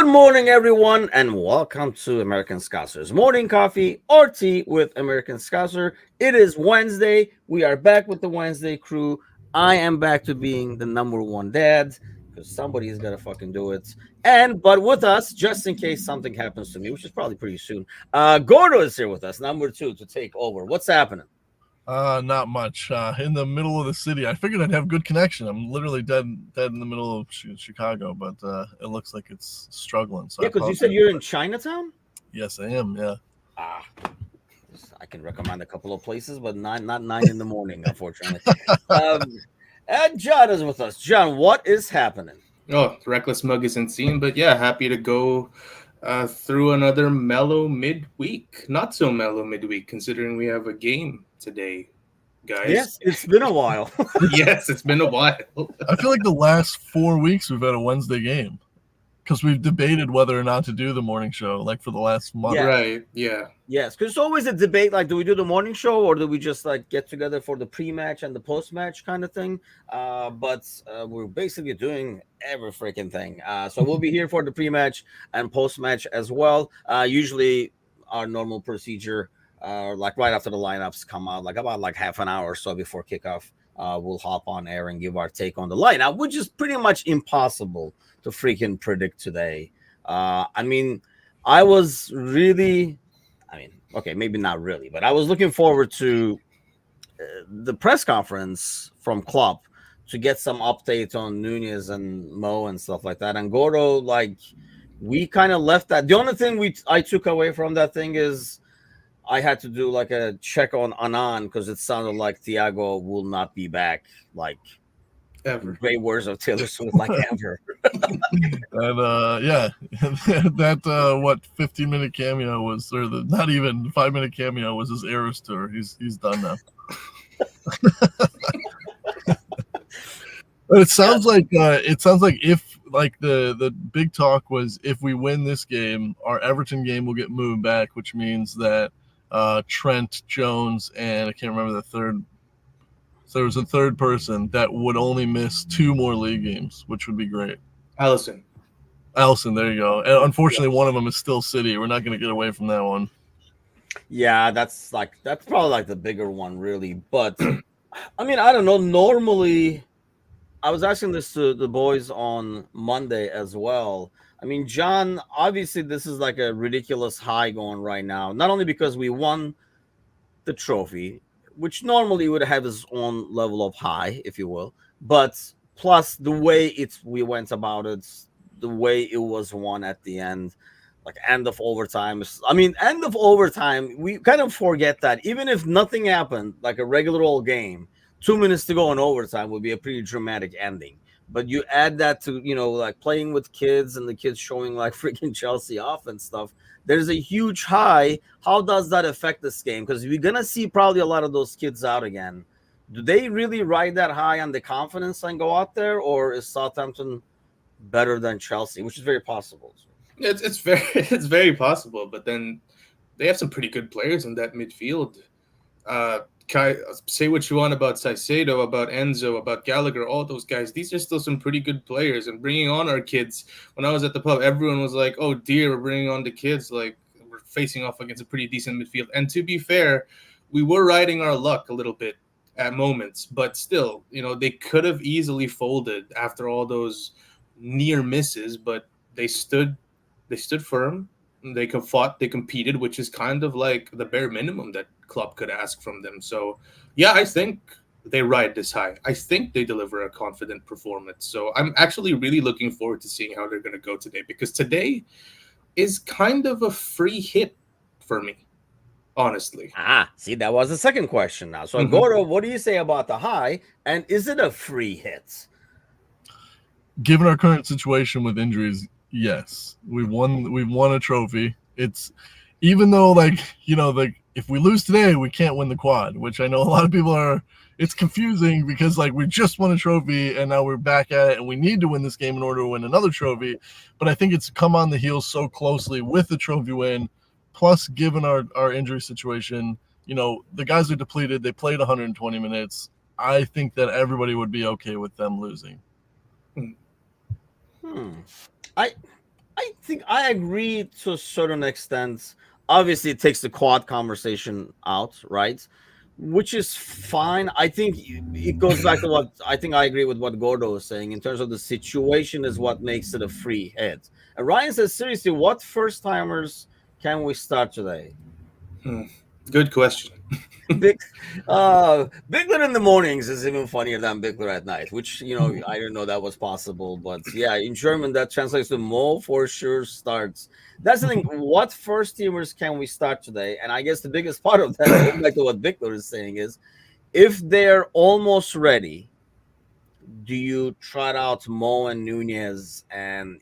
Good morning, everyone, and welcome to American Scouser's Morning Coffee or Tea with American Scouser. It is Wednesday. We are back with the Wednesday crew. I am back to being the number one dad because somebody's got to fucking do it. But with us, just in case something happens to me, which is probably pretty soon, Gordo is here with us, number two, to take over. What's happening? Not much. In the middle of the city. I figured I'd have good connection. I'm literally dead in the middle of Chicago, but it looks like it's struggling. So Yeah, because you said you're in Chinatown? Yes, I am. Yeah. I can recommend a couple of places, but not 9 in the morning, unfortunately. And John is with us. John, what is happening? Oh, Reckless Mug isn't seen, but yeah, happy to go through another mellow midweek. Not so mellow midweek, considering we have a game today, guys. Yes, it's been a while. Yes, it's been a while. I feel like the last 4 weeks we've had a Wednesday game because we've debated whether or not to do the morning show, like for the last month. Yeah. Right, yeah. Yes, because it's always a debate, like, do we do the morning show or do we just, like, get together for the pre-match and the post-match kind of thing? But we're basically doing every freaking thing. So we'll be here for the pre-match and post-match as well. Usually our normal procedure, like right after the lineups come out, like about like half an hour or so before kickoff, we'll hop on air and give our take on the lineup, which is pretty much impossible to freaking predict today. Okay, maybe not really, but I was looking forward to the press conference from Klopp to get some updates on Nunez and Mo and stuff like that. And Gordo, like, we kind of left that. The only thing I took away from that thing is I had to do like a check on Anan because it sounded like Thiago will not be back, like Ever. Great words of Taylor Swift, like ever. And yeah, that 15-minute cameo was, or the not even 5-minute cameo was his Eras tour. He's done now. But it sounds like if like the big talk was if we win this game, our Everton game will get moved back, which means that Trent, Jones, and I can't remember the third. So there was a third person that would only miss 2 more league games, which would be great. Allison, there you go. And unfortunately, one of them is still City. We're not going to get away from that one. Yeah, that's probably like the bigger one, really. But I mean, I don't know. Normally, I was asking this to the boys on Monday as well. I mean, John, obviously, this is like a ridiculous high going right now. Not only because we won the trophy, which normally would have its own level of high, if you will, but plus the way we went about it, the way it was won at the end, like end of overtime. I mean, end of overtime, we kind of forget that even if nothing happened, like a regular old game, 2 minutes to go in overtime would be a pretty dramatic ending. But you add that to, like playing with kids and the kids showing like freaking Chelsea off and stuff. There's a huge high. How does that affect this game? Because we're going to see probably a lot of those kids out again. Do they really ride that high on the confidence and go out there? Or is Southampton better than Chelsea, which is very possible? it's very possible, but then they have some pretty good players in that midfield. Say what you want about Caicedo, about Enzo, about Gallagher, all those guys. These are still some pretty good players. And bringing on our kids, when I was at the pub, everyone was like, oh, dear, we're bringing on the kids. Like, we're facing off against a pretty decent midfield. And to be fair, we were riding our luck a little bit at moments. But still, they could have easily folded after all those near misses. But they stood firm. They fought, they competed, which is kind of like the bare minimum that Klopp could ask from them. So, yeah, I think they ride this high. I think they deliver a confident performance. So I'm actually really looking forward to seeing how they're going to go today, because today is kind of a free hit for me, honestly. See, that was the second question now. So, Gordo, what do you say about the high? And is it a free hit? Given our current situation with injuries, yes. We've won a trophy. It's even though if we lose today, we can't win the quad, which I know a lot of people are. It's confusing because we just won a trophy and now we're back at it and we need to win this game in order to win another trophy. But I think it's come on the heels so closely with the trophy win, plus given our injury situation, the guys are depleted. They played 120 minutes. I think that everybody would be okay with them losing. I think I agree to a certain extent. Obviously, it takes the quad conversation out, right? Which is fine. I think it goes back to what I think I agree with what Gordo was saying in terms of the situation is what makes it a free hit. And Ryan says, seriously, what first timers can we start today? Hmm. Good question. Big, Bigler in the mornings is even funnier than Bigler at night, which I didn't know that was possible. But yeah, in German that translates to Mo for sure starts. That's the thing. What first teamers can we start today? And I guess the biggest part of that, going back to what Bigler is saying, is if they're almost ready, do you trot out Mo and Nunez and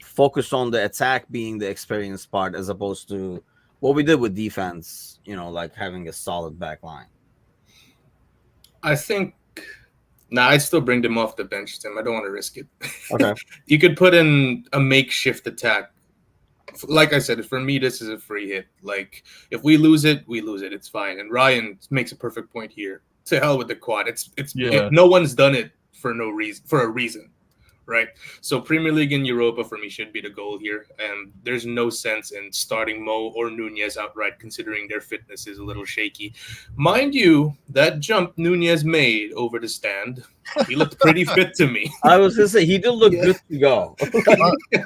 focus on the attack being the experienced part as opposed to what we did with defense, like having a solid back line. I think. Nah, I'd still bring them off the bench, Tim. I don't want to risk it. Okay. You could put in a makeshift attack. Like I said, for me, this is a free hit. Like, if we lose it, we lose it. It's fine. And Ryan makes a perfect point here. To hell with the quad. No one's done it for no reason, for a reason. Right, so Premier League and Europa for me should be the goal here, and there's no sense in starting Mo or Nunez outright, considering their fitness is a little shaky. Mind you, that jump Nunez made over the stand, he looked pretty fit to me. I was gonna say he did look good to go.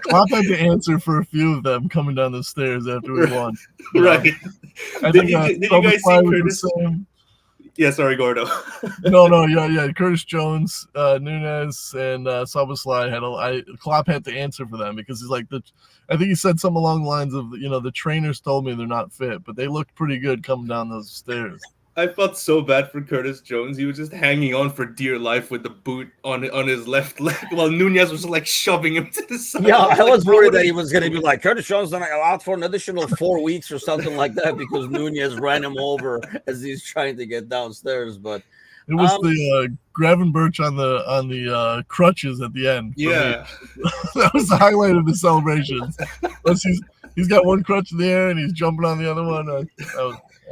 Klopp had to answer for a few of them coming down the stairs after we won. Right. I think did you guys see Curtis? Yeah, sorry, Gordo. No, yeah. Curtis Jones, Nunez, and Szoboszlai Klopp had to answer for them because he's like I think he said something along the lines of the trainers told me they're not fit, but they looked pretty good coming down those stairs. I felt so bad for Curtis Jones. He was just hanging on for dear life with the boot on his left leg while Nunez was like shoving him to the side. Yeah, I was worried that he was going to be like, Curtis Jones out for an additional 4 weeks or something like that because Nunez ran him over as he's trying to get downstairs. But it was the Gravenberch on the crutches at the end. Yeah, that was the highlight of the celebrations. He's got one crutch in the air and he's jumping on the other one.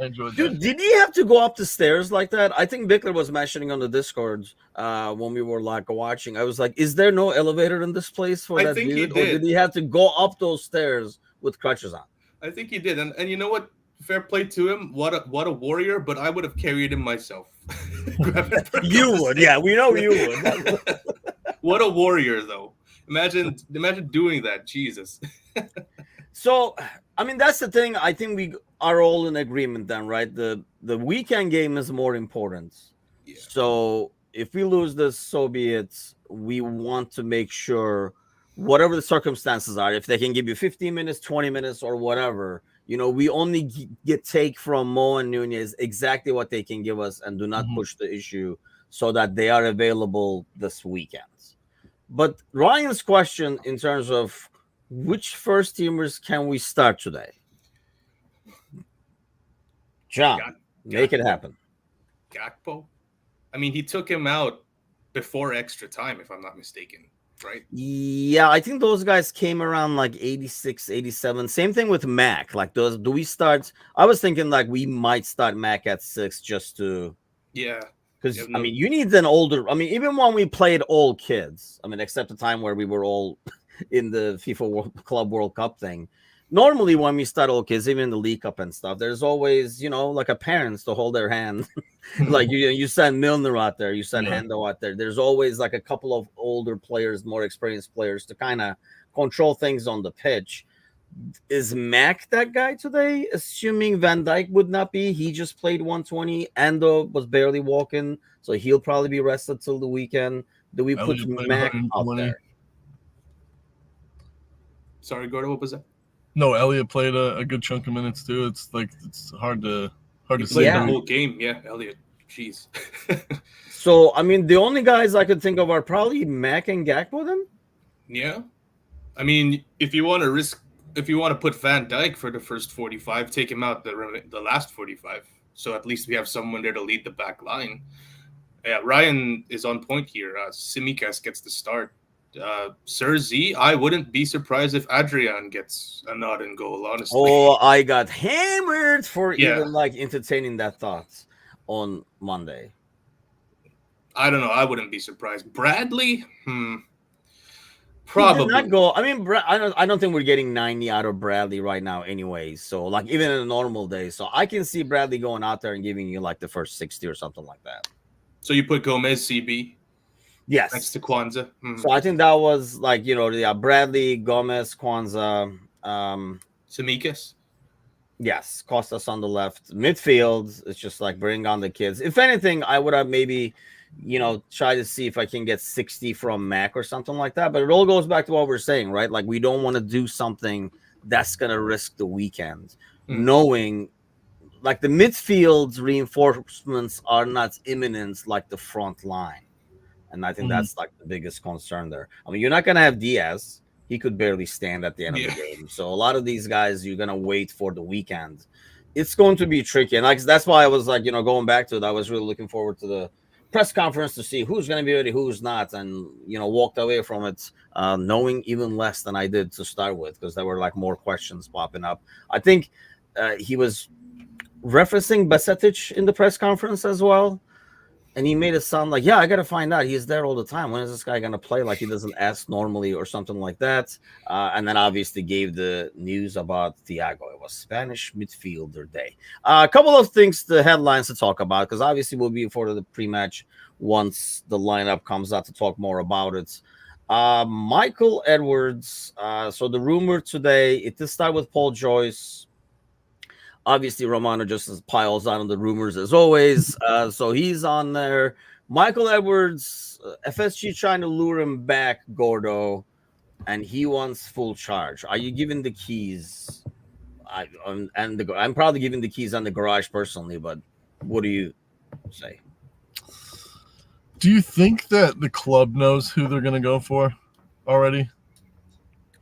I enjoyed that. Dude, did he have to go up the stairs like that? I think Bickler was mentioning on the Discord when we were like watching. I was like, is there no elevator in this place for that dude? Or did he have to go up those stairs with crutches on? I think he did. And you know what? Fair play to him. What a warrior, but I would have carried him myself. You would, yeah. We know you would. What a warrior, though. Imagine doing that. Jesus. So, I mean, that's the thing. I think we are all in agreement then, right? The weekend game is more important. Yeah. So if we lose this, so be it. We want to make sure, whatever the circumstances are, if they can give you 15 minutes, 20 minutes, or whatever, we only take from Mo and Nunez exactly what they can give us and do not push the issue so that they are available this weekend. But Ryan's question in terms of which first teamers can we start today? John, make it happen. Gakpo? I mean, he took him out before extra time, if I'm not mistaken, right? Yeah, I think those guys came around like 86, 87. Same thing with Mac. Like, do we start? I was thinking like we might start Mac at 6 just to. Yeah. Because, I mean, you need an older. I mean, even when we played all kids, I mean, except the time where we were all in the FIFA Club World Cup thing. Normally, when we start all kids, even in the League Cup and stuff, there's always, like a parents to hold their hand. Like you send Milner out there, you send Hendo out there. There's always like a couple of older players, more experienced players to kind of control things on the pitch. Is Mac that guy today? Assuming Van Dijk would not be, he just played 120. Endo was barely walking, so he'll probably be rested till the weekend. Do we put Mac up there? Sorry, Gordo, what was that? No, Elliot played a good chunk of minutes too. It's hard to say. Yeah, the whole game. Yeah, Elliot. Jeez. So, I mean, the only guys I could think of are probably Mac and Gakpo then? Yeah. I mean, if you want to put Van Dijk for the first 45, take him out the last 45. So at least we have someone there to lead the back line. Yeah, Ryan is on point here. Tsimikas gets the start. Sir Z, I wouldn't be surprised if Adrian gets a nod and goal, honestly. Oh, I got hammered for even like entertaining that thought on Monday. I don't know. I wouldn't be surprised. Bradley? He did not Probably. go. I mean, I don't think we're getting 90 out of Bradley right now, anyway. So, like, even in a normal day, so I can see Bradley going out there and giving you like the first 60 or something like that. So you put Gomez CB next Yes. to Kwanzaa. So I think that was like, yeah, Bradley, Gomez, Kwanzaa, Samikas. yes, Costas on the left. Midfield, it's just like bring on the kids. If anything, I would have maybe, try to see if I can get 60 from Mac or something like that. But it all goes back to what we're saying, right? Like, we don't want to do something that's going to risk the weekend, knowing like the midfield's reinforcements are not imminent like the front line. And I think that's like the biggest concern there. I mean, you're not going to have Diaz. He could barely stand at the end of the game. So a lot of these guys, you're going to wait for the weekend. It's going to be tricky. And like, that's why I was like, going back to it, I was really looking forward to the press conference to see who's going to be ready, who's not. And, walked away from it knowing even less than I did to start with, because there were like more questions popping up. I think he was referencing Basetic in the press conference as well. And he made it sound like, I got to find out. He's there all the time. When is this guy going to play? Like, he doesn't ask normally or something like that. And then obviously gave the news about Thiago. It was Spanish midfielder day. A couple of things, the headlines to talk about, because obviously we'll be for the pre-match once the lineup comes out to talk more about it. Michael Edwards. So the rumor today, it did start with Paul Joyce. Obviously, Romano just piles on the rumors as always. So he's on there. Michael Edwards, FSG trying to lure him back, Gordo, and he wants full charge. Are you giving the keys? I'm probably giving the keys on the garage personally, but what do you say? Do you think that the club knows who they're going to go for already?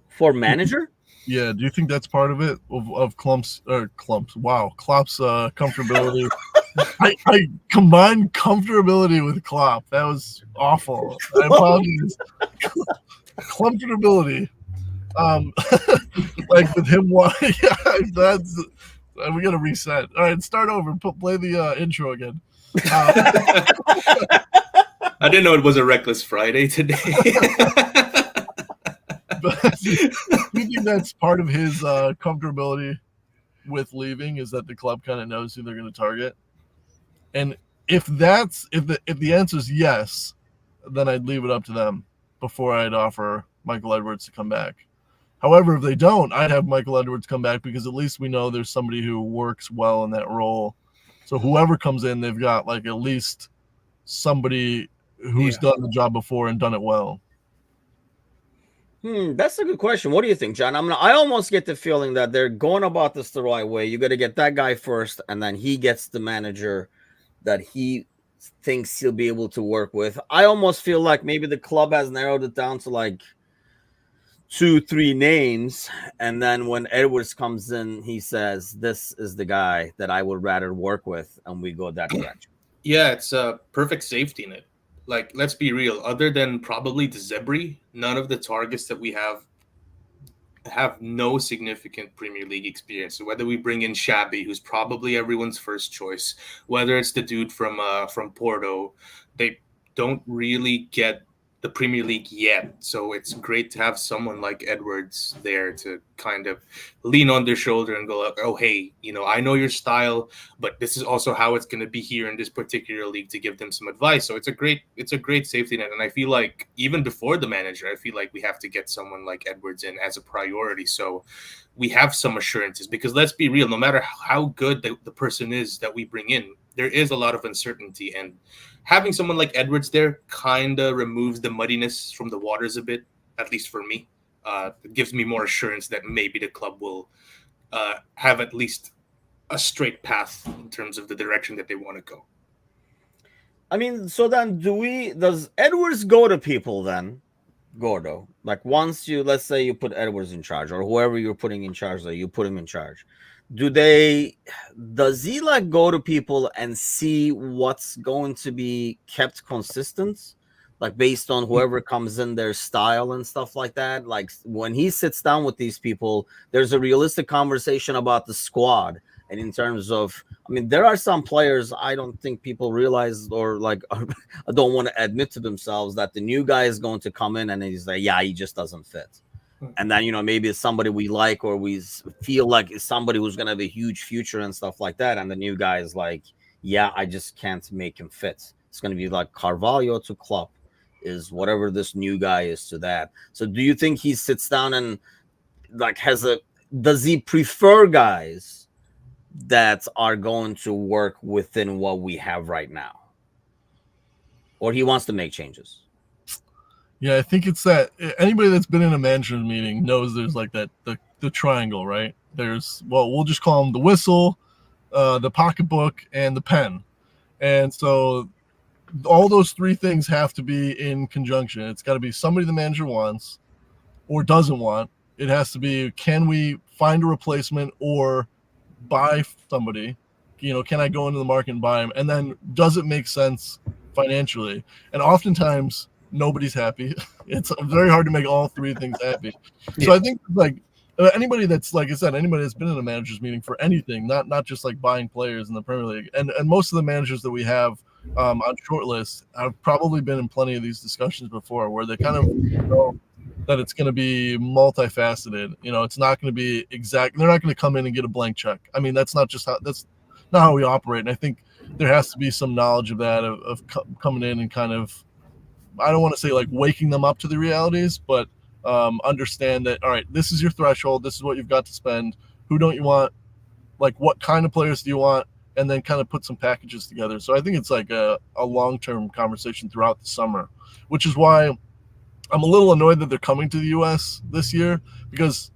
For manager? Yeah, do you think that's part of it of Klopp's? Wow, Klopp's comfortability. I combined comfortability with Klopp. That was awful. I apologize. Comfortability. Like with him. Yeah, that's. We got to reset. All right, start over. Play the intro again. I didn't know it was a Reckless Friday today. But do you think that's part of his comfortability with leaving, is that the club kind of knows who they're going to target? And if the answer is yes, then I'd leave it up to them before I'd offer Michael Edwards to come back. However, if they don't, I'd have Michael Edwards come back, because at least we know there's somebody who works well in that role. So whoever comes in, they've got like at least somebody who's done the job before and done it well. That's a good question. What do you think, John? I almost get the feeling that they're going about this the right way. You got to get that guy first, and then he gets the manager that he thinks he'll be able to work with. I almost feel like maybe the club has narrowed it down to like 2-3 names, and then when Edwards comes in, he says, "This is the guy that I would rather work with," and we go that direction. Yeah, it's a perfect safety net. Like, let's be real. Other than probably the Zebri, none of the targets that we have no significant Premier League experience. So whether we bring in Shabby, who's probably everyone's first choice, whether it's the dude from Porto, they don't really get the Premier League yet. So it's great to have someone like Edwards there to kind of lean on their shoulder and go, like, oh, hey, I know your style, but this is also how it's going to be here in this particular league, to give them some advice. So it's a great safety net. And I feel like even before the manager, I feel like we have to get someone like Edwards in as a priority. So we have some assurances, because let's be real, no matter how good the person is that we bring in, there is a lot of uncertainty, and having someone like Edwards there kind of removes the muddiness from the waters a bit, at least for me. It gives me more assurance that maybe the club will have at least a straight path in terms of the direction that they want to go. I mean, so then does Edwards go to people then, Gordo? Like, once let's say you put Edwards in charge, or whoever you're putting in charge, that you put him in charge. Does he like go to people and see what's going to be kept consistent, like based on whoever comes in, their style and stuff like that? Like, when he sits down with these people, there's a realistic conversation about the squad, And in terms of, I mean, there are some players I don't think people realize or like don't want to admit to themselves that the new guy is going to come in and he's like, yeah, he just doesn't fit. And then, maybe it's somebody we like or we feel like it's somebody who's going to have a huge future and stuff like that. And the new guy is like, yeah, I just can't make him fit. It's going to be like Carvalho to Klopp is whatever this new guy is to that. So do you think he sits down and like does he prefer guys that are going to work within what we have right now? Or he wants to make changes? Yeah, I think it's that anybody that's been in a manager's meeting knows there's like that the triangle, right? There's, well, we'll just call them the whistle, the pocketbook, and the pen. And so all those three things have to be in conjunction. It's got to be somebody the manager wants or doesn't want. It has to be, can we find a replacement or buy somebody? Can I go into the market and buy him? And then does it make sense financially? And oftentimes nobody's happy. It's very hard to make all three things happy. So I think like anybody that's, like I said, anybody that's been in a manager's meeting for anything, not just like buying players in the Premier League, and most of the managers that we have on short lists have probably been in plenty of these discussions before, where they kind of know that it's going to be multifaceted. It's not going to be exact. They're not going to come in and get a blank check. I mean, that's not how we operate. And I think there has to be some knowledge of that, of coming in and kind of, I don't want to say like waking them up to the realities, but understand that, all right, this is your threshold. This is what you've got to spend. Who don't you want? Like, what kind of players do you want? And then kind of put some packages together. So I think it's like a long-term conversation throughout the summer, which is why I'm a little annoyed that they're coming to the U.S. this year, because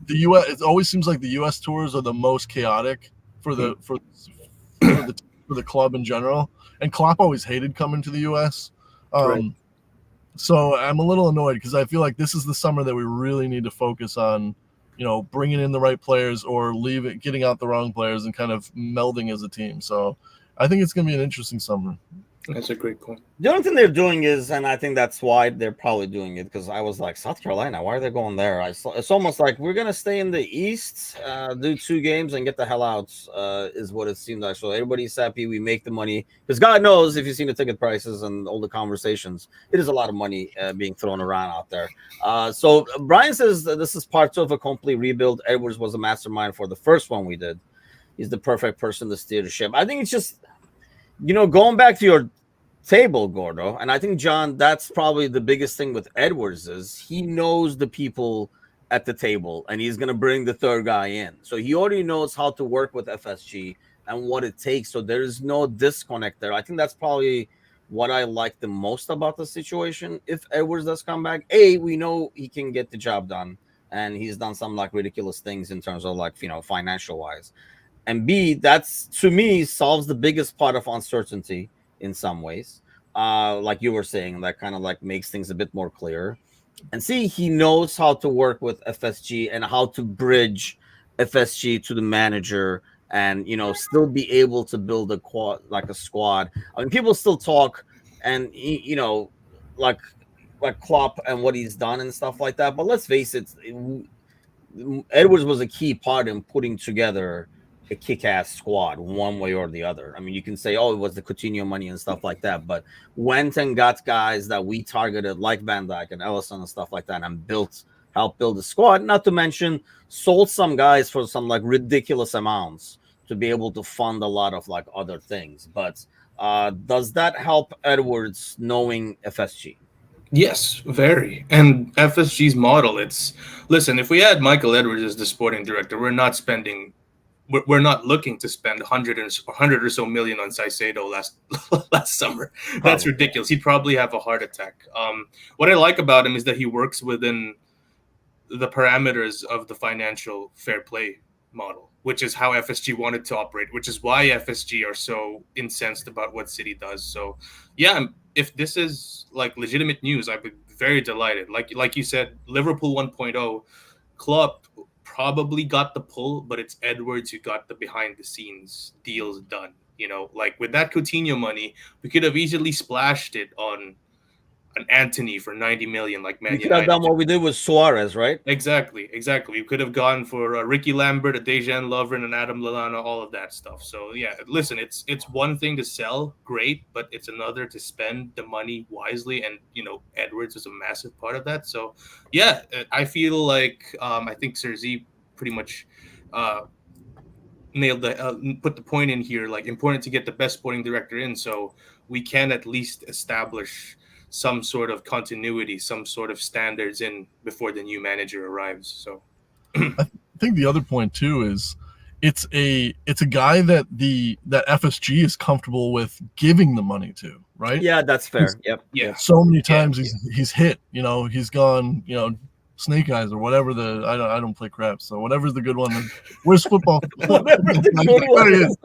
the U.S. it always seems like the U.S. tours are the most chaotic for the club in general. And Klopp always hated coming to the U.S. Right. So I'm a little annoyed because I feel like this is the summer that we really need to focus on, bringing in the right players or getting out the wrong players and kind of melding as a team. So I think it's going to be an interesting summer. That's a great point. The only thing they're doing is, and I think that's why they're probably doing it, because I was like, South Carolina, why are they going there? It's almost like we're going to stay in the East, do 2 games and get the hell out, is what it seemed like. So everybody's happy. We make the money. Because God knows, if you've seen the ticket prices and all the conversations, it is a lot of money being thrown around out there. So Brian says that this is part 2 of a complete rebuild. Edwards was a mastermind for the first one we did. He's the perfect person to steer the ship. I think it's just, going back to your table, Gordo, and I think, John, that's probably the biggest thing with Edwards is he knows the people at the table and he's going to bring the third guy in. So he already knows how to work with FSG and what it takes. So there's no disconnect there. I think that's probably what I like the most about the situation. If Edwards does come back, we know he can get the job done, and he's done some like ridiculous things in terms of like, financial wise. And B, that's, to me, solves the biggest part of uncertainty in some ways, like you were saying, that kind of like makes things a bit more clear. And C, he knows how to work with FSG and how to bridge FSG to the manager, and still be able to build a squad. I mean, people still talk and like Klopp and what he's done and stuff like that, but let's face it, Edwards was a key part in putting together a kick-ass squad one way or the other. I mean, you can say, it was the Coutinho money and stuff like that, but went and got guys that we targeted like Van Dijk and Ellison and stuff like that, and helped build the squad. Not to mention sold some guys for some like ridiculous amounts to be able to fund a lot of like other things. But does that help Edwards knowing FSG? Yes, very. And FSG's model, listen, if we had Michael Edwards as the sporting director, we're not looking to spend 100 or so million on Caicedo last summer. That's ridiculous. He'd probably have a heart attack. What I like about him is that he works within the parameters of the financial fair play model, which is how FSG wanted to operate, which is why FSG are so incensed about what City does. So, yeah, if this is like legitimate news, I'd be very delighted. Like you said, Liverpool 1.0, Klopp probably got the pull, but it's Edwards who got the behind the scenes deals done. Like with that Coutinho money, we could have easily splashed it on an Anthony for 90 million like Man We could have United. done what we did with Suarez, right? Exactly. We could have gone for Ricky Lambert, a Dejan Lovren, and Adam Lallana, all of that stuff. So yeah, listen, it's one thing to sell, great, but it's another to spend the money wisely, and Edwards is a massive part of that. So yeah, I feel like I think Serzi pretty much nailed put the point in here. Like, important to get the best sporting director in, so we can at least establish some sort of continuity, some sort of standards in before the new manager arrives. So I think the other point too is it's a guy that that FSG is comfortable with giving the money to, right? Yeah, that's fair. Yep. Yeah. Yep. So many times he's hit, he's gone, snake eyes or whatever I don't play craps, so whatever's the good one. Where's football? Whatever's the good one. There he is.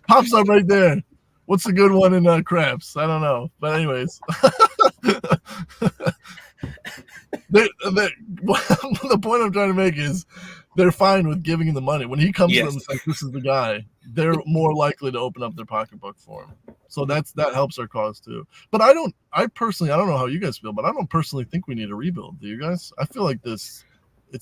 Pops up right there. What's the good one in craps? I don't know, but anyways. The point I'm trying to make is they're fine with giving him the money. When he comes to them and says, this is the guy, they're more likely to open up their pocketbook for him. So that helps our cause too. But I personally, I don't know how you guys feel, but I don't personally think we need a rebuild. Do you guys? I feel like it's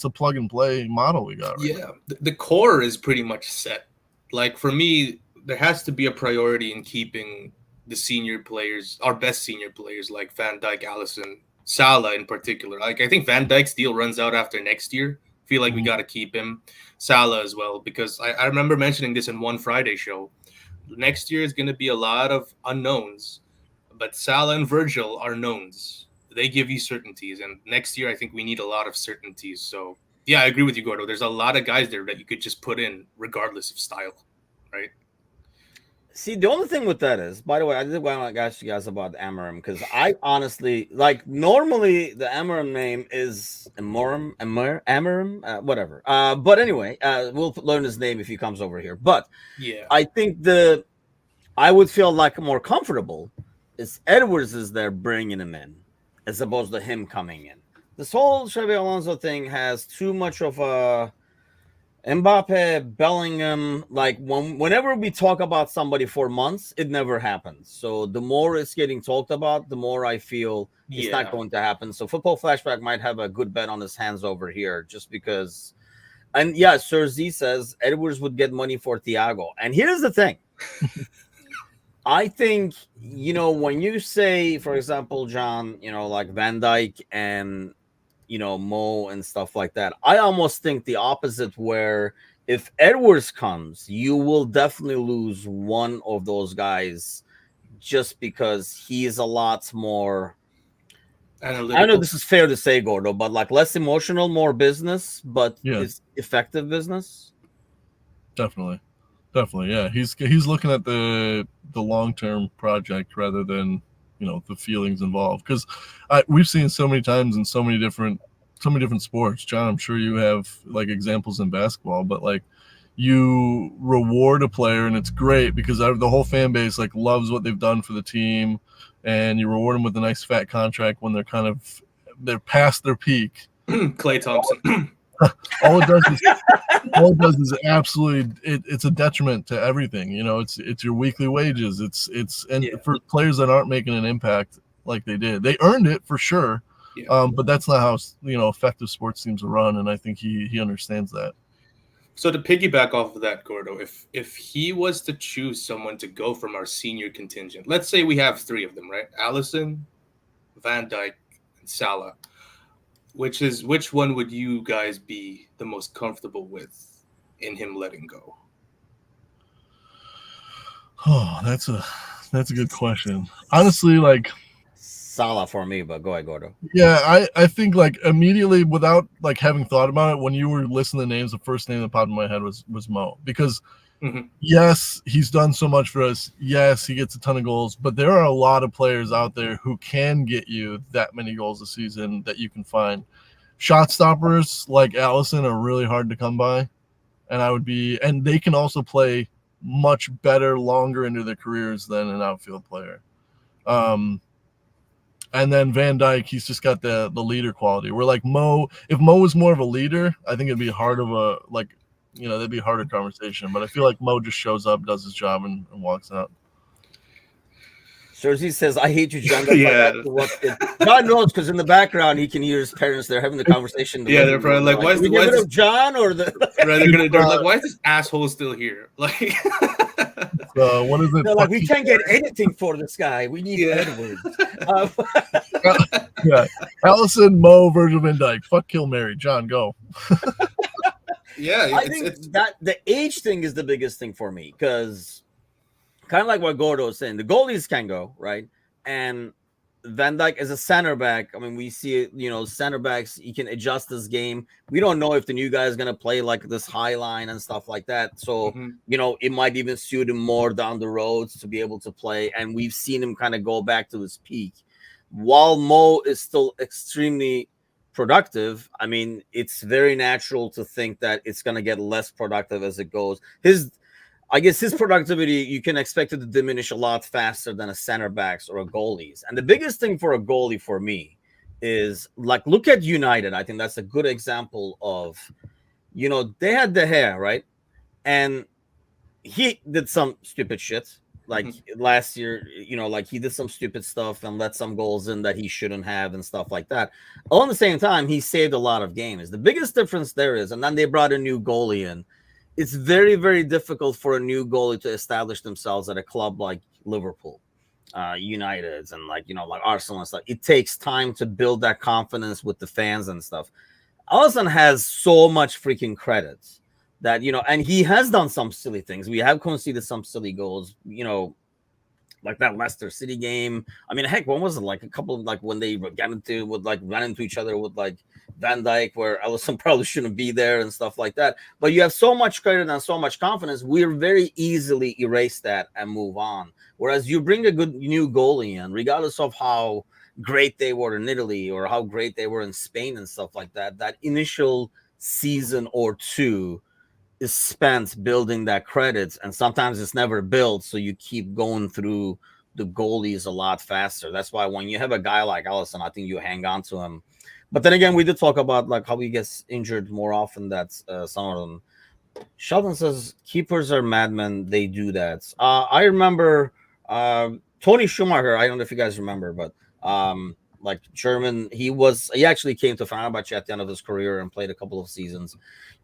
a plug and play model we got right now. The core is pretty much set. Like, for me, there has to be a priority in keeping the senior players, our best senior players, like Van Dijk, Alisson, Salah in particular. Like, I think Van Dijk's deal runs out after next year. Feel like we got to keep him. Salah as well, because I remember mentioning this in one Friday show. Next year is going to be a lot of unknowns, but Salah and Virgil are knowns. They give you certainties, and next year I think we need a lot of certainties. So yeah, I agree with you, Gordo. There's a lot of guys there that you could just put in regardless of style, right? See, the only thing with that is, by the way, I did want to ask you guys about Amarim, because I honestly, normally the Amarim name is Amarim, whatever. But anyway, we'll learn his name if he comes over here. But yeah, I think I would feel like more comfortable is Edwards is there bringing him in, as opposed to him coming in. This whole Xabi Alonso thing has too much of a Mbappe, Bellingham, whenever we talk about somebody for months, it never happens. So the more it's getting talked about, the more I feel it's not going to happen. So Football Flashback might have a good bet on his hands over here, just because. And yeah, Sir Z says Edwards would get money for Thiago. And here's the thing. I think, when you say, for example, John, like Van Dijk and Mo and stuff like that, I almost think the opposite, where if Edwards comes, you will definitely lose one of those guys, just because he's a lot more analytical. I know this is fair to say, Gordo, but less emotional, more business, but it's effective business. Definitely, yeah. He's looking at the long-term project rather than the feelings involved, because we've seen so many times in so many different sports. John, I'm sure you have examples in basketball, but you reward a player and it's great because the whole fan base loves what they've done for the team, and you reward them with a nice fat contract when they're past their peak. Klay Thompson. all it does is absolutely it's a detriment to everything. It's your weekly wages. For players that aren't making an impact like they did, they earned it for sure. But that's not how effective sports teams run, and I think he understands that. So to piggyback off of that, Gordo, if he was to choose someone to go from our senior contingent, let's say we have three of them, right? Alisson, Van Dijk, and Salah. Which one would you guys be the most comfortable with in him letting go? Oh, that's a good question. Honestly, Salah for me, but go ahead, Gordo. Yeah, I think immediately, without having thought about it, when you were listing the names, the first name that popped in my head was Mo, because yes, he's done so much for us. Yes, he gets a ton of goals, but there are a lot of players out there who can get you that many goals a season that you can find. Shot stoppers like Alisson are really hard to come by, and they can also play much better longer into their careers than an outfield player. And then Van Dijk, he's just got the leader quality. Where Mo, if Mo was more of a leader, I think it'd be hard of a that'd be a harder conversation. But I feel like Mo just shows up, does his job, and walks out. Cersei says, "I hate you, John." That's like Yeah. after what kid. John knows because in the background he can hear his parents. They're having the conversation. In the Yeah, living they're probably room. like, Like, why "Do is we the, get why is rid this of John or the?" right? They're like, why is this asshole still here? Like, What is it? They're like, "We Fucking can't get anything for this guy. We need yeah. Edward." Um, yeah. Allison, Mo, Virgil van Dijk. Fuck, kill, Mary. John, go. Yeah, I think that the age thing is the biggest thing for me because kind of like what Gordo was saying, the goalies can go right, and Van Dijk as a center back. I mean, we see it. Center backs he can adjust his game. We don't know if the new guy is gonna play like this high line and stuff like that. So it might even suit him more down the road to be able to play. And we've seen him kind of go back to his peak, while Mo is still extremely productive. I mean, it's very natural to think that it's going to get less productive as it goes. I guess his productivity, you can expect it to diminish a lot faster than a center backs or a goalies. And the biggest thing for a goalie for me is like, look at United. I think that's a good example of, they had the hair, right? And he did some stupid shit. Like last year, like he did some stupid stuff and let some goals in that he shouldn't have and stuff like that. All at the same time, he saved a lot of games. The biggest difference there is, and then they brought a new goalie in. It's very, very difficult for a new goalie to establish themselves at a club like Liverpool, United, and like Arsenal and stuff. It takes time to build that confidence with the fans and stuff. Alisson has so much freaking credits that and he has done some silly things. We have conceded some silly goals, like that Leicester City game. I mean, heck, when was it? Like a couple of ran into each other with like Van Dijk, where Alisson probably shouldn't be there and stuff like that. But you have so much credit and so much confidence, we're very easily erase that and move on. Whereas you bring a good new goalie in, regardless of how great they were in Italy or how great they were in Spain and stuff like that, that initial season or two is spent building that credits, and sometimes it's never built, so you keep going through the goalies a lot faster. That's why when you have a guy like Alisson, I think you hang on to him. But then again, we did talk about like how he gets injured more often. That's some of them. Sheldon says keepers are madmen. They do that. I remember Tony Schumacher. I don't know if you guys remember, but like German, he actually came to Fenerbahce at the end of his career and played a couple of seasons.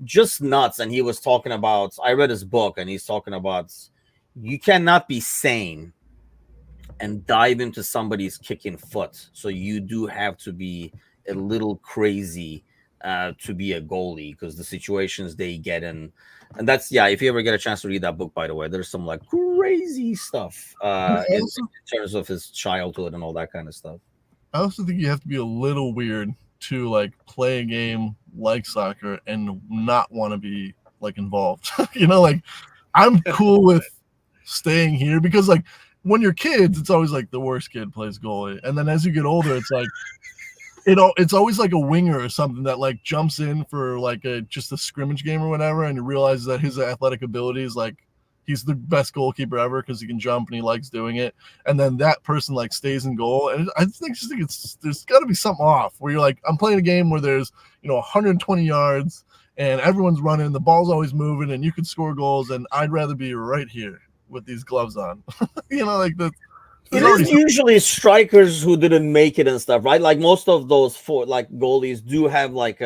Just nuts. And he was talking about, I read his book, and he's talking about you cannot be sane and dive into somebody's kicking foot. So you do have to be a little crazy to be a goalie, because the situations they get in. And that's, if you ever get a chance to read that book, by the way, there's some like crazy stuff in terms of his childhood and all that kind of stuff. I also think you have to be a little weird to like play a game like soccer and not want to be like involved. Like I'm cool with staying here because like when you're kids, it's always like the worst kid plays goalie. And then as you get older, it's like it's always like a winger or something that like jumps in for like just a scrimmage game or whatever, and you realize that his athletic ability is like he's the best goalkeeper ever because he can jump and he likes doing it. And then that person like stays in goal. And I think there's got to be something off where you're like, I'm playing a game where there's 120 yards and everyone's running, the ball's always moving, and you can score goals. And I'd rather be right here with these gloves on. Like that. It is usually strikers who didn't make it and stuff, right? Like most of those goalies do have like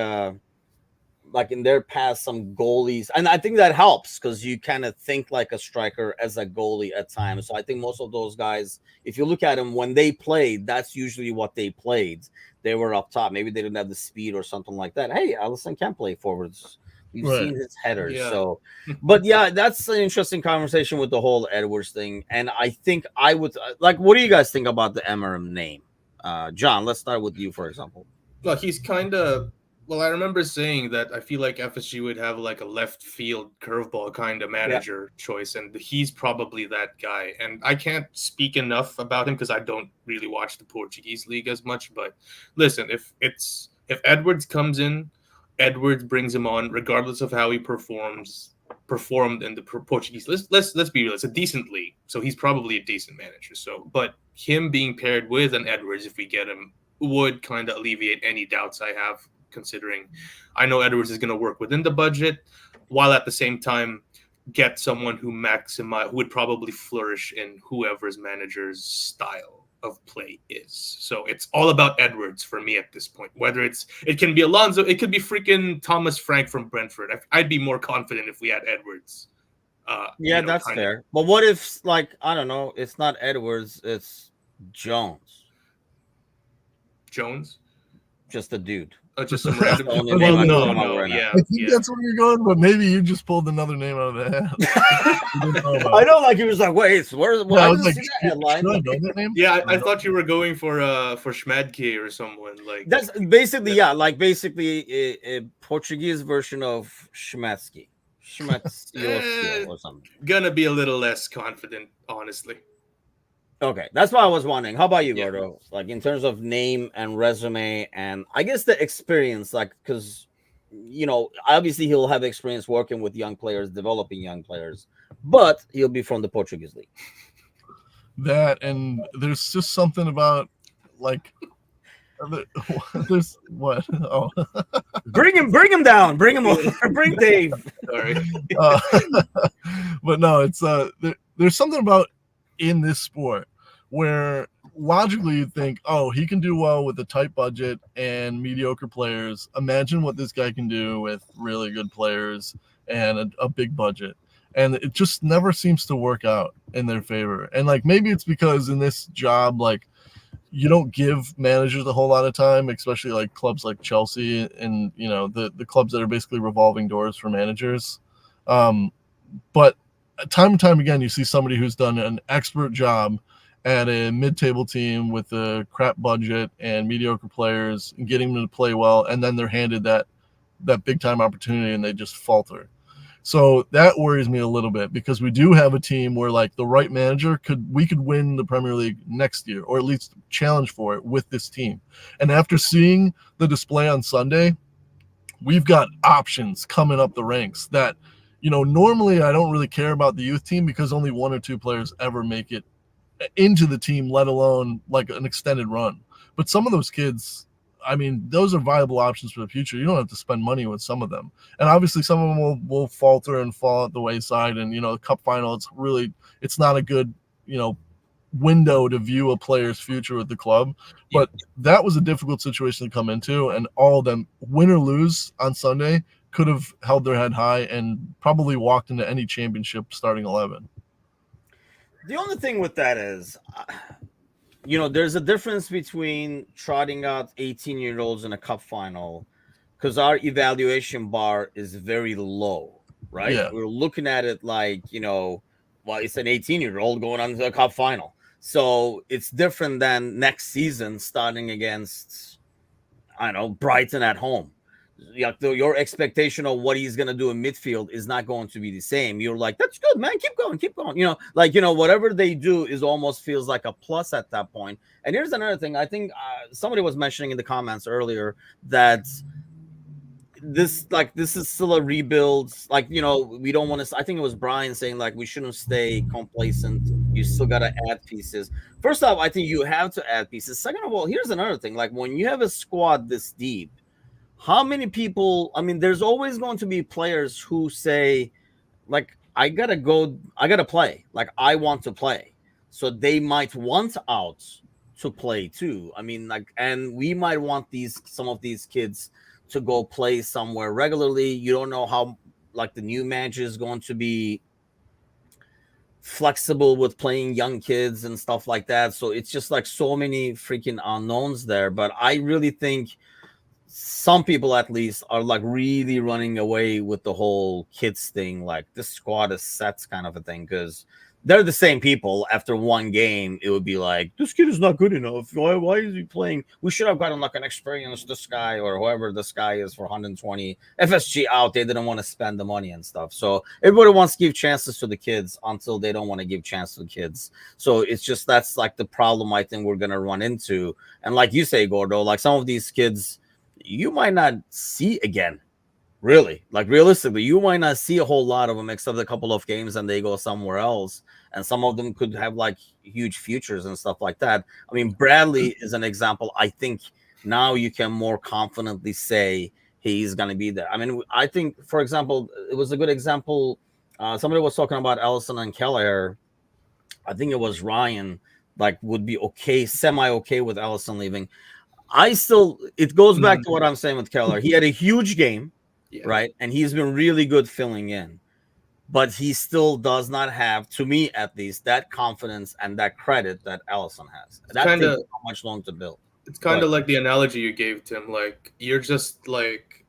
in their past some goalies, and I think that helps because you kind of think like a striker as a goalie at times. So I think most of those guys, if you look at them when they played, that's usually what they played. They were up top. Maybe they didn't have the speed or something like that. Hey, Alisson can play forwards. We've seen his headers. Yeah. So, but that's an interesting conversation with the whole Edwards thing. And I think I would like, what do you guys think about the Emerim name? John, let's start with you, for example. Well, he's kind of, I remember saying that I feel like FSG would have like a left field curveball kind of manager choice, and he's probably that guy. And I can't speak enough about him because I don't really watch the Portuguese league as much. But listen, if Edwards comes in, Edwards brings him on, regardless of how he performed in the Portuguese. Let's be real. It's a decent league, so he's probably a decent manager. So, but him being paired with an Edwards, if we get him, would kind of alleviate any doubts I have. Considering I know Edwards is going to work within the budget, while at the same time get someone who would probably flourish in whoever's manager's style of play is. So it's all about Edwards for me at this point. Whether it can be Alonso, it could be freaking Thomas Frank from Brentford. I'd be more confident if we had Edwards. Yeah, that's fair. But what if, like, I don't know, it's not Edwards, it's Jones. Just a dude. Just some random. Only name I no, know right now. yeah. I think that's where you're going, but maybe you just pulled another name out of the hat. I know, like he was like, wait, where? Yeah, I was like, see that headline? should I know that name? Yeah, I thought you were going for Schmadke or someone like. That's basically like basically a Portuguese version of Schmatsky. Schmatsky or something. Gonna be a little less confident, honestly. Okay, that's what I was wondering. How about you, Gordo? Like in terms of name and resume, and I guess the experience, like because obviously he'll have experience working with young players, developing young players, but he'll be from the Portuguese league. That, and there's just something about like there's what? Oh, bring him down, bring him over, bring Dave. Sorry, but no, it's there's something about in this sport where logically you think, oh, he can do well with a tight budget and mediocre players. Imagine what this guy can do with really good players and a big budget. And it just never seems to work out in their favor. And like maybe it's because in this job, like you don't give managers a whole lot of time, especially like clubs like Chelsea and the clubs that are basically revolving doors for managers. But time and time again, you see somebody who's done an expert job at a mid-table team with a crap budget and mediocre players and getting them to play well, and then they're handed that big-time opportunity and they just falter. So that worries me a little bit because we do have a team where like the right manager we could win the Premier League next year or at least challenge for it with this team. And after seeing the display on Sunday, we've got options coming up the ranks that normally I don't really care about the youth team because only one or two players ever make it into the team, let alone like an extended run. But some of those kids, I mean, those are viable options for the future. You don't have to spend money with some of them. And obviously some of them will falter and fall at the wayside. And, the cup final, it's not a good, window to view a player's future with the club. But that was a difficult situation to come into. And all of them, win or lose on Sunday, could have held their head high and probably walked into any championship starting 11. The only thing with that is, there's a difference between trotting out 18-year-olds in a cup final because our evaluation bar is very low, right? Yeah. We're looking at it like, it's an 18-year-old going on to a cup final. So it's different than next season starting against, Brighton at home. Your expectation of what he's going to do in midfield is not going to be the same. You're like, that's good, man. Keep going. Whatever they do is almost feels like a plus at that point. And here's another thing. I think somebody was mentioning in the comments earlier that this is still a rebuild. Like, we don't want to, I think it was Brian saying like, we shouldn't stay complacent. You still got to add pieces. First off, I think you have to add pieces. Second of all, here's another thing. Like when you have a squad this deep, how many people, there's always going to be players who say, like, I got to play. Like, I want to play. So they might want out to play too. And we might want some of these kids to go play somewhere regularly. You don't know how, like, the new manager is going to be flexible with playing young kids and stuff like that. So it's just like so many freaking unknowns there. But I really think some people at least are like really running away with the whole kids thing, like this squad is sets kind of a thing, because they're the same people. After one game, it would be like, this kid is not good enough. Why is he playing? We should have gotten like an experienced this guy or whoever this guy is for 120 FSG out. They didn't want to spend the money and stuff. So everybody wants to give chances to the kids until they don't want to give chances to the kids. So it's just, that's like the problem I think we're going to run into. And like you say, Gordo, like some of these kids, you might not see again. Really, like realistically, you might not see a whole lot of them except a couple of games and they go somewhere else. And some of them could have like huge futures and stuff like that. I mean, Bradley is an example. I think now you can more confidently say he's going to be there. I mean, I think, for example, it was a good example Somebody was talking about Ellison and Keller. I think it was Ryan. Like, would be okay, semi okay with Ellison leaving. I still, it goes back to what I'm saying with Keller. He had a huge game, Yeah. right? And he's been really good filling in, but he still does not have, to me at least, that confidence and that credit that Ellison has. That Kind takes of, so much long to build. it's kind of like the analogy you gave, Tim. Like you're just like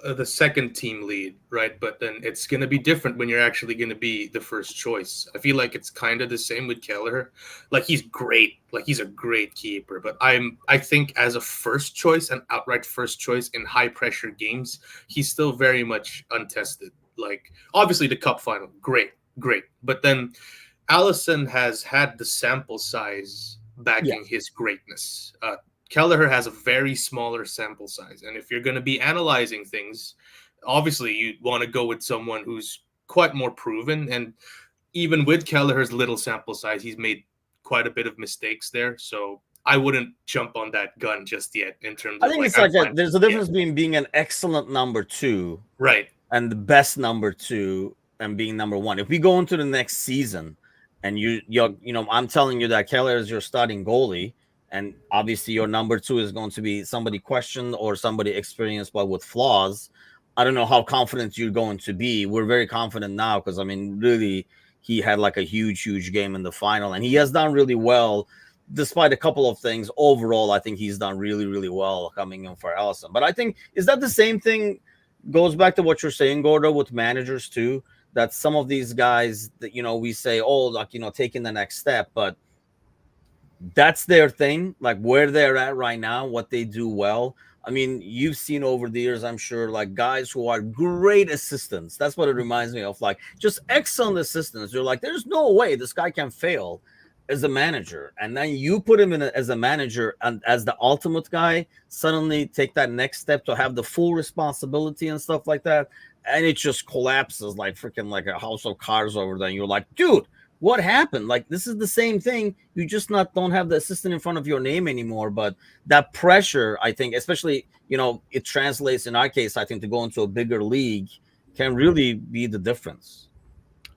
the second team lead, right? But then it's going to be different when you're actually going to be the first choice. I feel like it's kind of the same with Kelleher. Like he's great, like he's a great keeper, but I think as a first choice, an outright first choice in high pressure games, he's still very much untested. Like obviously the cup final, great, great, but then Allison has had the sample size backing his greatness. Kelleher has a very smaller sample size. And if you're going to be analyzing things, obviously you want to go with someone who's quite more proven. And even with Kelleher's little sample size, he's made quite a bit of mistakes there. So I wouldn't jump on that gun just yet in terms I of think like, it's like there's a difference between being an excellent number two, right, and the best number two, and being number one. If we go into the next season, and I'm telling you that Keller is your starting goalie, and obviously your number two is going to be somebody questioned or somebody experienced but with flaws. I don't know how confident you're going to be. We're very confident now because I mean, really, he had like a huge game in the final, and he has done really well despite a couple of things. Overall, I think he's done really well coming in for Allison. But I think, is that the same thing goes back to what you're saying, Gordo, with managers too? That some of these guys that, we say, oh, like, taking the next step, but that's their thing, like where they're at right now, what they do well. I mean, you've seen over the years, I'm sure, like guys who are great assistants. That's what it reminds me of, like just excellent assistants. You're like, there's no way this guy can fail as a manager. And then you put him in as a manager and as the ultimate guy, suddenly take that next step to have the full responsibility and stuff like that. And it just collapses like freaking like a house of cards over there. And you're like, dude, what happened? Like, this is the same thing. You just not don't have the assistant in front of your name anymore. But that pressure, I think, especially, it translates in our case, I think, to go into a bigger league can really be the difference.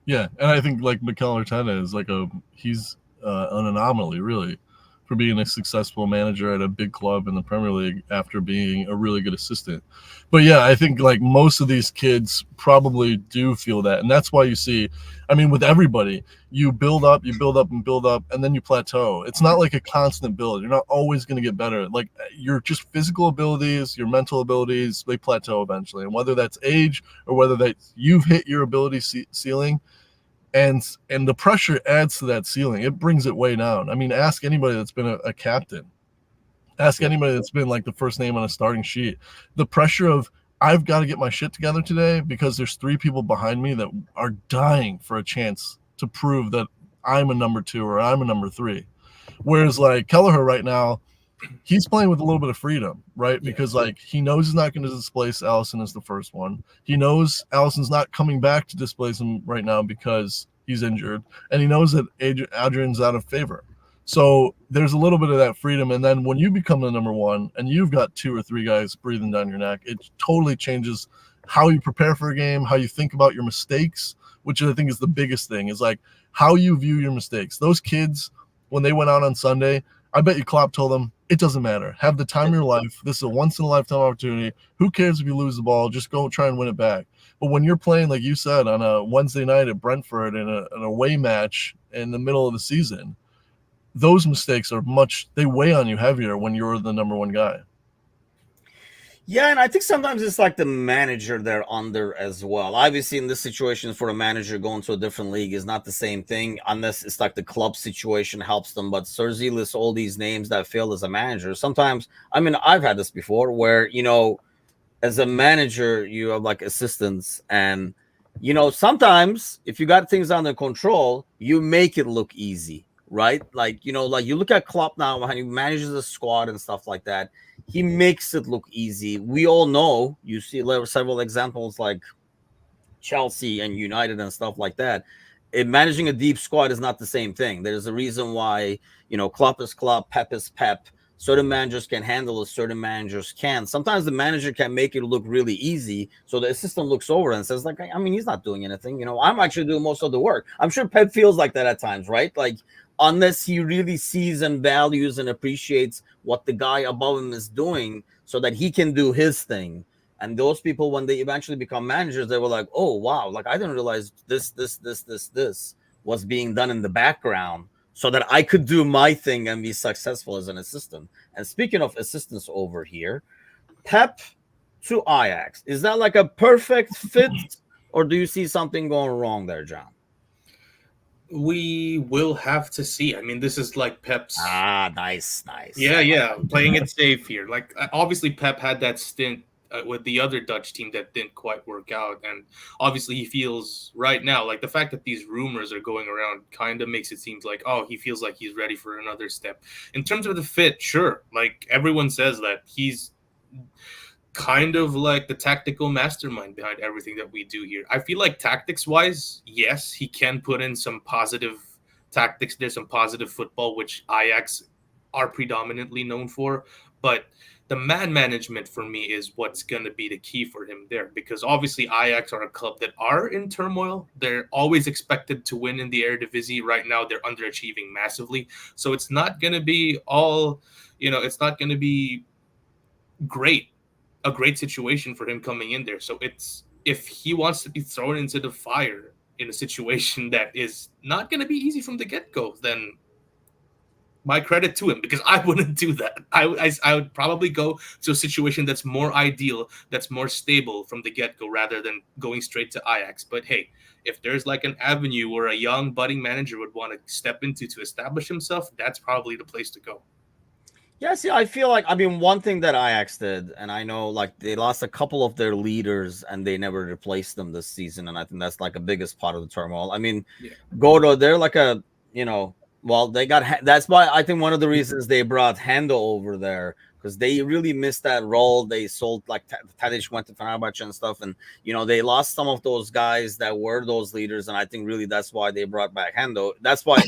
Yeah, and I think like Mikel Arteta is like he's an anomaly really for being a successful manager at a big club in the Premier League after being a really good assistant. But yeah, I think like most of these kids probably do feel that. And that's why you see, I mean, with everybody, you build up, and then you plateau. It's not like a constant build. You're not always going to get better. Like your just physical abilities, your mental abilities, they plateau eventually. And whether that's age or whether that you've hit your ability ceiling, and the pressure adds to that ceiling. It brings it way down. I mean, ask anybody that's been a captain. Ask anybody that's been like the first name on a starting sheet. The pressure of, I've got to get my shit together today because there's 3 people behind me that are dying for a chance to prove that I'm a number 2 or I'm a number 3. Whereas like Kelleher right now, he's playing with a little bit of freedom, right? Because like he knows he's not going to displace Allison as the first one. He knows Allison's not coming back to displace him right now because he's injured, and he knows that Adrian's out of favor. So there's a little bit of that freedom. And then when you become the number 1 and you've got 2 or 3 guys breathing down your neck, it totally changes how you prepare for a game, how you think about your mistakes, which I think is the biggest thing, is like how you view your mistakes. Those kids, when they went out on Sunday, I bet you Klopp told them, it doesn't matter. Have the time of your life. This is a once-in-a-lifetime opportunity. Who cares if you lose the ball? Just go try and win it back. But when you're playing, like you said, on a Wednesday night at Brentford in an away match in the middle of the season, those mistakes they weigh on you heavier when you're the number 1 guy. Yeah, and I think sometimes it's like the manager they're under as well. Obviously, in this situation, for a manager going to a different league is not the same thing, unless it's like the club situation helps them. But Cersei lists all these names that failed as a manager. Sometimes, I mean, I've had this before where, as a manager, you have like assistants, and, sometimes if you got things under control, you make it look easy, right? Like, like you look at Klopp now, how he manages the squad and stuff like that. He makes it look easy. We all know, you see several examples like Chelsea and United and stuff like that. Managing a deep squad is not the same thing. There's a reason why, Klopp is Klopp, Pep is Pep. certain managers can handle it, certain managers can. Sometimes the manager can make it look really easy, so the assistant looks over and says, like, I mean, he's not doing anything. I'm actually doing most of the work. I'm sure Pep feels like that at times, right? Like, unless he really sees and values and appreciates what the guy above him is doing, so that he can do his thing. And those people, when they eventually become managers, they were like, oh wow, like I didn't realize this was being done in the background, so that I could do my thing and be successful as an assistant. And speaking of assistants over here, Pep to Ajax, is that like a perfect fit, or do you see something going wrong there, John? We will have to see. I mean, this is like Pep's. Nice. Yeah, playing it safe here. Like, obviously, Pep had that stint with the other Dutch team that didn't quite work out, and obviously, he feels right now like the fact that these rumors are going around kind of makes it seem like, oh, he feels like he's ready for another step. In terms of the fit, sure, like everyone says that he's kind of like the tactical mastermind behind everything that we do here. I feel like tactics wise, yes, he can put in some positive tactics. There's some positive football, which Ajax are predominantly known for. But the man management for me is what's going to be the key for him there, because obviously Ajax are a club that are in turmoil. They're always expected to win in the Eredivisie. Right now, they're underachieving massively. So it's not going to be all, it's not going to be a great situation for him coming in there. So it's, if he wants to be thrown into the fire in a situation that is not going to be easy from the get-go, then my credit to him, because I wouldn't do that. I would probably go to a situation that's more ideal, that's more stable from the get-go, rather than going straight to Ajax. But hey, if there's like an avenue where a young budding manager would want to step into to establish himself, that's probably the place to go. Yeah, see, I feel like, I mean, one thing that Ajax did, and I know like they lost a couple of their leaders and they never replaced them this season, and I think that's like a biggest part of the turmoil. I mean, Gordo, they're like well, they got that's why I think one of the reasons they brought Hendo over there, because they really missed that role. They sold, like, Tadic went to Fenerbahce and stuff, and they lost some of those guys that were those leaders, and I think really that's why they brought back Hendo. That's why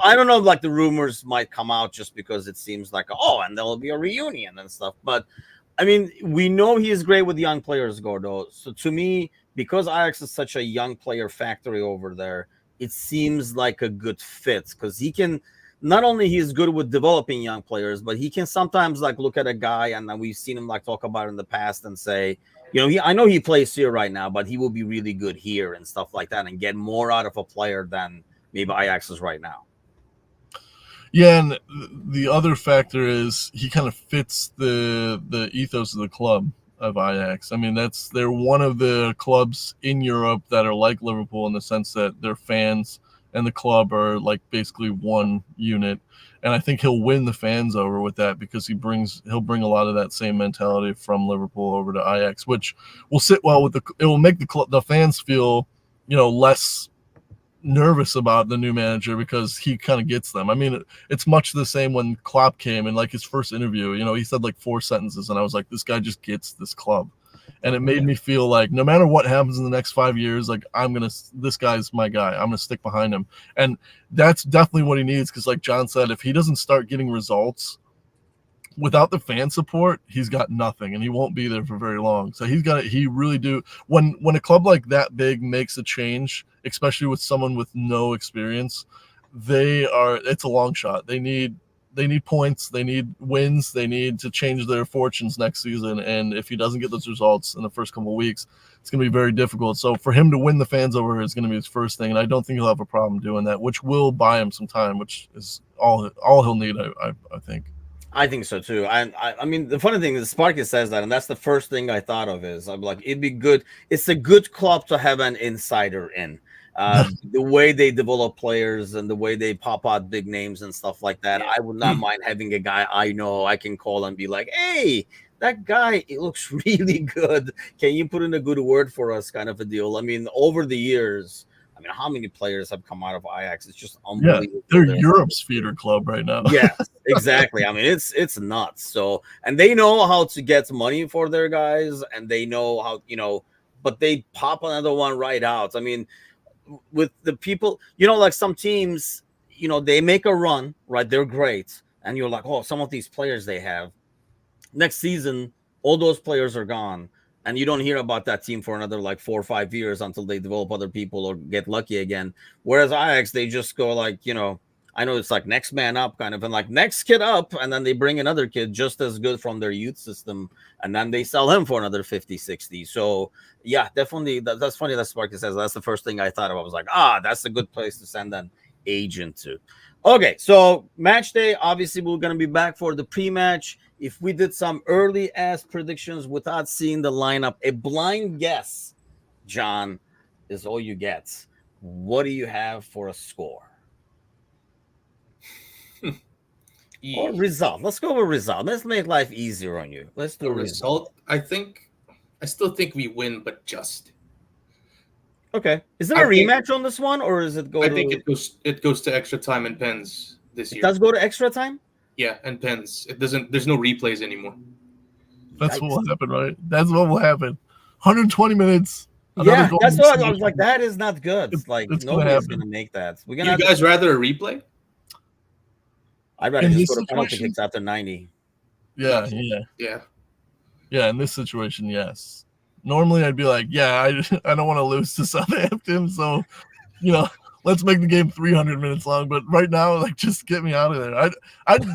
I don't know, like the rumors might come out just because it seems like, oh, and there'll be a reunion and stuff. But I mean, we know he is great with young players, Gordo. So to me, because Ajax is such a young player factory over there, it seems like a good fit, because he can, not only he's good with developing young players, but he can sometimes like look at a guy, and then we've seen him like talk about it in the past and say, I know he plays here right now, but he will be really good here and stuff like that, and get more out of a player than maybe Ajax is right now. Yeah, and the other factor is he kind of fits the ethos of the club of Ajax. I mean, they're one of the clubs in Europe that are like Liverpool in the sense that their fans and the club are like basically one unit. And I think he'll win the fans over with that, because he'll bring a lot of that same mentality from Liverpool over to Ajax, which will sit well with it will make the fans feel, less nervous about the new manager, because he kind of gets them. I mean, it's much the same when Klopp came and like his first interview, he said like 4 sentences, and I was like, this guy just gets this club. And it made me feel like no matter what happens in the next 5 years, like this guy's my guy. I'm going to stick behind him. And that's definitely what he needs. Because like John said, if he doesn't start getting results without the fan support, he's got nothing, and he won't be there for very long. So he really do. When a club like that big makes a change, especially with someone with no experience, it's a long shot. They need points, they need wins, they need to change their fortunes next season. And if he doesn't get those results in the first couple of weeks, it's going to be very difficult. So for him to win the fans over is going to be his first thing, and I don't think he'll have a problem doing that, which will buy him some time, which is all he'll need, I think. I think so too. I mean, the funny thing is, Sparky says that, and that's the first thing I thought of. Is I'm like, it'd be good. It's a good club to have an insider in. The way they develop players and the way they pop out big names and stuff like that. I would not mind having a guy I know I can call and be like, hey, that guy, it looks really good. Can you put in a good word for us, kind of a deal? I mean, over the years, how many players have come out of Ajax? It's just unbelievable. Yeah, they're Europe's feeder club right now. Yeah, exactly. I mean, it's nuts. So, and they know how to get money for their guys, and they know how, but they pop another one right out. I mean, with the people, like some teams, they make a run, right? They're great. and you're like, oh, some of these players they have next season, all those players are gone, and you don't hear about that team for another like 4 or 5 years until they develop other people or get lucky again. Whereas Ajax, they just go like, I know it's like next man up kind of, and like next kid up, and then they bring another kid just as good from their youth system, and then they sell him for another 50, 60. So yeah, definitely that's funny that Sparky says that's the first thing I thought of. I was like, that's a good place to send an agent to. Okay, so match day, obviously we're going to be back for the pre-match. If we did some early ass predictions without seeing the lineup, a blind guess, John, is all you get. What do you have for a score? Or result. Let's go with result. Let's make life easier on you. Let's do a result. I still think we win, but just. Okay. Is there a rematch on this one, or is it go? I think it goes to extra time and pens this year. It does go to extra time? Yeah, and pens. It doesn't. There's no replays anymore. That's what will happen, right? That's what will happen. 120 minutes. Yeah, that's what I was like. That is not good. It's like nobody's gonna make that. We're gonna. You guys rather a replay? I'd rather just go to penalty kicks after 90. Yeah. In this situation, yes. Normally, I'd be like, I don't want to lose to Southampton, so let's make the game 300 minutes long. But right now, like, just get me out of there. I'd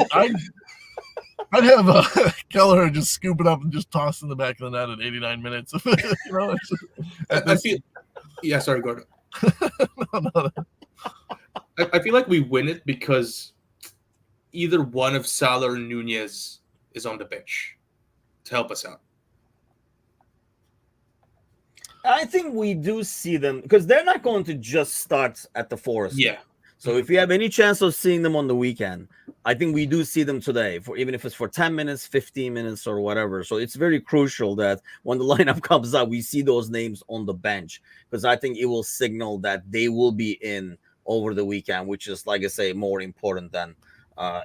have Kelleher just scoop it up and just toss in the back of the net at 89 minutes. I feel. Yeah, sorry, Gordon. No. I feel like we win it because either one of Salah or Nunez is on the bench to help us out. I think we do see them because they're not going to just start at the Forest. Yeah. So if you have any chance of seeing them on the weekend, I think we do see them today, for even if it's for 10 minutes, 15 minutes, or whatever. So it's very crucial that when the lineup comes out, we see those names on the bench, because I think it will signal that they will be in over the weekend, which is, like I say, more important than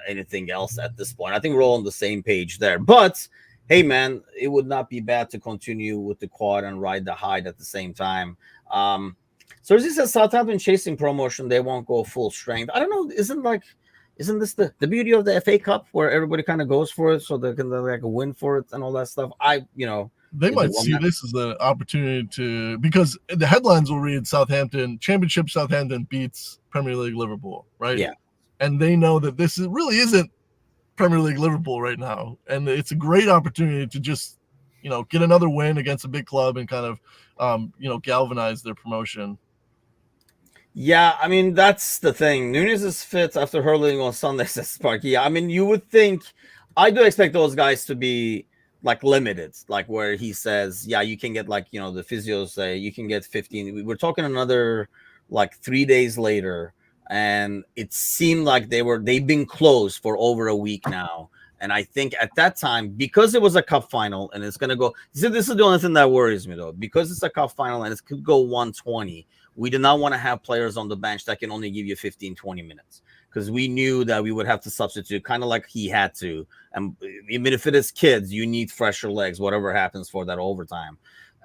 anything else at this point. I think we're all on the same page there. But hey, man, it would not be bad to continue with the quad and ride the hide at the same time. So as he says, Southampton chasing promotion, they won't go full strength. I don't know. Isn't this the beauty of the FA Cup, where everybody kind of goes for it so they can like win for it and all that stuff? They might see this as an opportunity to, because the headlines will read Southampton Championship, Southampton beats Premier League Liverpool, right? Yeah. And they know that this really isn't Premier League Liverpool right now, and it's a great opportunity to just get another win against a big club and kind of galvanize their promotion. Yeah, I mean, that's the thing. Nunez is fit after hurling on Sunday, says Sparky. Yeah, I mean, you would think, I do expect those guys to be like limited, like where he says, yeah, you can get like, the physios say you can get 15. We're talking another like 3 days later, and it seemed like they've been closed for over a week now. And I think at that time, because it was a cup final and it's going to go, this is the only thing that worries me though, because it's a cup final and it could go 120. We did not want to have players on the bench that can only give you 15, 20 minutes, because we knew that we would have to substitute, kind of like he had to. And even if it is kids, you need fresher legs, whatever happens for that overtime.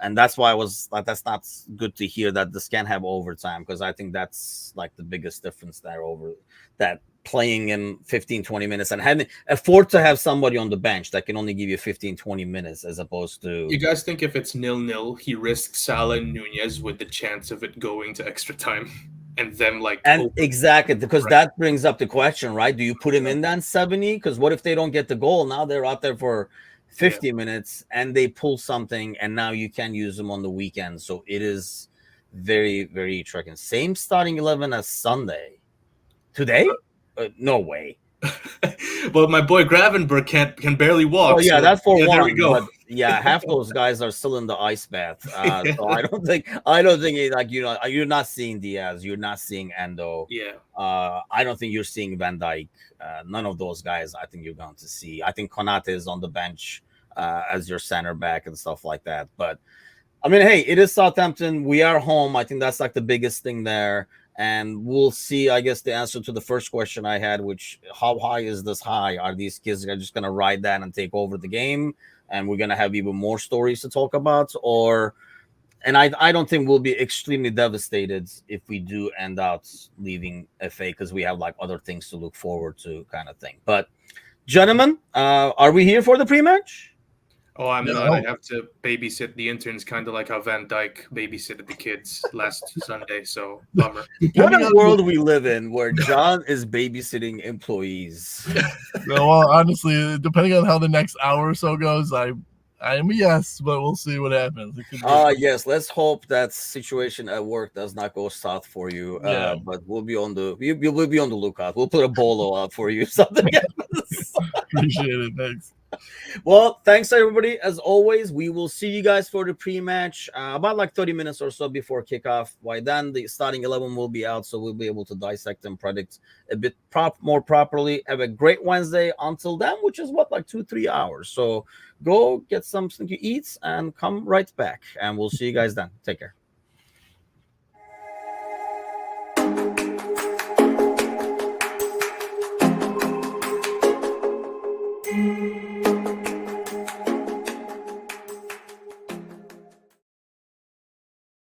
And that's why I was like, that's not good to hear that this can't have overtime, because I think that's like the biggest difference there, over that playing in 15, 20 minutes and having afford to have somebody on the bench that can only give you 15, 20 minutes, as opposed to. You guys think if it's 0-0, he risks Salah and Nunez with the chance of it going to extra time and them like. And exactly, because that brings up the question, right? Do you put him in then 70? Because what if they don't get the goal? Now they're out there for 50 minutes and they pull something, and now you can use them on the weekend. So it is very, very tricky. Same starting 11 as Sunday. Today? No way. Well, my boy Gravenberg can barely walk. Oh yeah, so that's for one. There we go. But yeah, half those guys are still in the ice bath. So I don't think like you're not seeing Diaz, you're not seeing Endo. Yeah. I don't think you're seeing Van Dijk. None of those guys. I think you're going to see. I think Konate is on the bench as your center back and stuff like that. But I mean, hey, it is Southampton. We are home. I think that's like the biggest thing there. And we'll see, I guess, the answer to the first question I had, which, how high is this high? Are these kids just going to ride that and take over the game? And we're going to have even more stories to talk about? Or And I don't think we'll be extremely devastated if we do end up leaving FA, because we have like other things to look forward to, kind of thing. But gentlemen, are we here for the pre-match? Oh, I'm Yeah, not. I have to babysit the interns, kind of like how Van Dyke babysitted the kids last Sunday. So bummer. What Depending a on world we live in, where John is babysitting employees. No, well, honestly, depending on how the next hour or so goes, I am a yes, but we'll see what happens. It could be Yes, let's hope that situation at work does not go south for you. Yeah. But we'll be on the we'll be on the lookout. We'll put a bolo out for you if something happens. appreciate it. Thanks. Well, thanks everybody. As always, we will see you guys for the pre-match about like 30 minutes or so before kickoff. By then, the starting 11 will be out, so we'll be able to dissect and predict a bit more properly. Have a great Wednesday until then, which is what, like 2-3 hours. So go get something to eat and come right back, and we'll see you guys then. Take care.